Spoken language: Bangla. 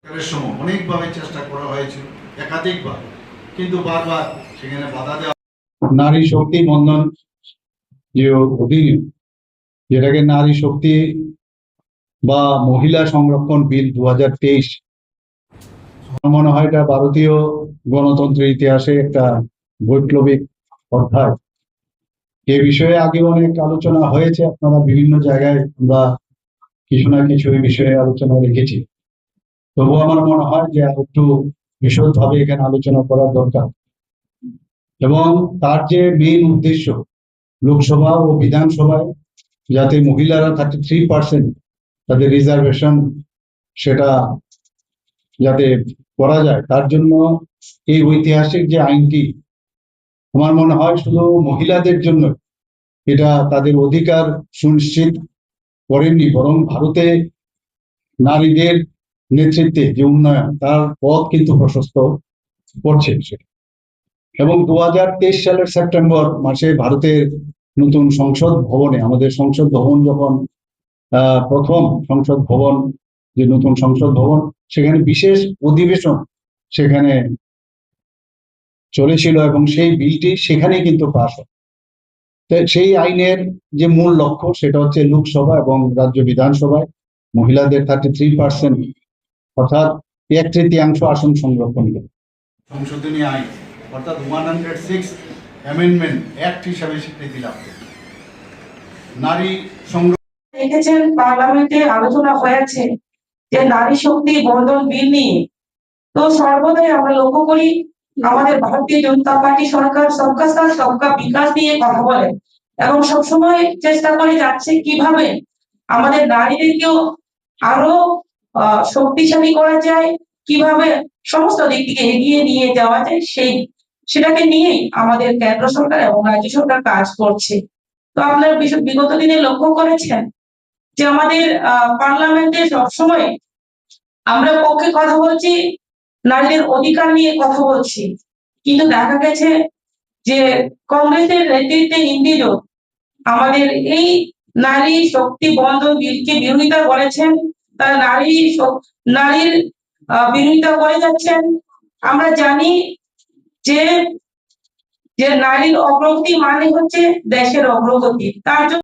এর সময় অনেকভাবে চেষ্টা করা হয়েছিল, একাধিকবার, কিন্তু বারবার সেখানে বাধা দেওয়া। নারী শক্তি বন্ধন যে অধিনিয়ম, যেটাকে নারী শক্তি বা মহিলা সংরক্ষণ বিল 2023, আমার মনে হয় এটা ভারতীয় গণতন্ত্রের ইতিহাসে একটা বৈপ্লবিক অধ্যায়। এ বিষয়ে আগে অনেক আলোচনা হয়েছে, আপনারা বিভিন্ন জায়গায় আমরা কিছু না কিছু এই বিষয়ে আলোচনা রেখেছি। তবুও আমার মনে হয় যে আর একটু বিশদভাবে এখানে আলোচনা করার দরকার। এবং তার যে মেইন উদ্দেশ্য, লোকসভা ও বিধানসভায় যাতে মহিলারা 33% তাদের রিজার্ভেশন সেটা যাতে করা যায়, তার জন্য এই ঐতিহাসিক যে আইনটি আমার মনে হয় শুধু মহিলাদের জন্য এটা তাদের অধিকার সুনিশ্চিত করেননি, বরং ভারতে নারীদের নেতৃত্বে যে উন্নয়ন তার পথ কিন্তু প্রশস্ত করছে। এবং 2023 সালের সেপ্টেম্বর মাসে ভারতের নতুন সংসদ ভবনে, আমাদের সংসদ ভবন যখন প্রথম সংসদ ভবন, যে নতুন সংসদ ভবন, সেখানে বিশেষ অধিবেশন সেখানে চলেছিল এবং সেই বিলটি সেখানেই কিন্তু পাস হয়। সেই আইনের যে মূল লক্ষ্য সেটা হচ্ছে লোকসভা এবং রাজ্য বিধানসভায় মহিলাদের 33%, অর্থাৎ 1/3 আসন সংরক্ষণ করে সংশোধনী আইন অর্থাৎ 106 অ্যামেন্ডমেন্ট অ্যাক্ট হিসাবে স্বীকৃতি লাভ করে। নারী দেখেছেন পার্লামেন্টে আলোচনা হয়েছে যে নারী শক্তি বন্ধন বিল নিয়ে। তো সর্বদাই আমরা লক্ষ্য করি আমাদের ভারতীয় জনতা পার্টি সরকার সবকা সাথ সবকা বিকাশ নিয়ে কথা বলে এবং সবসময় চেষ্টা করে যাচ্ছে কিভাবে আমাদের নারীদেরকেও আরো শক্তিশালী করা যায়, কিভাবে সমস্ত দিক থেকে এগিয়ে নিয়ে যাওয়া যায়, সেটাকে নিয়েই আমাদের কেন্দ্র সরকার এবং রাজ্য সরকার কাজ করছে। তো আপনারা বিগত দিনে লক্ষ্য করেছেন যে আমাদের পার্লামেন্টে সবসময় আমরা পক্ষে কথা বলছি, নারীদের অধিকার নিয়ে কথা বলছি, কিন্তু দেখা গেছে যে কংগ্রেসের নেতৃত্বে হিন্দি জোট আমাদের এই নারী শক্তি বন্ধন বিলকে বিরোধিতা করেছেন, তারা নারীর বিরোধিতা করে যাচ্ছেন। আমরা জানি যে নারীর অগ্রগতি মানে হচ্ছে দেশের অগ্রগতি, তার জন্য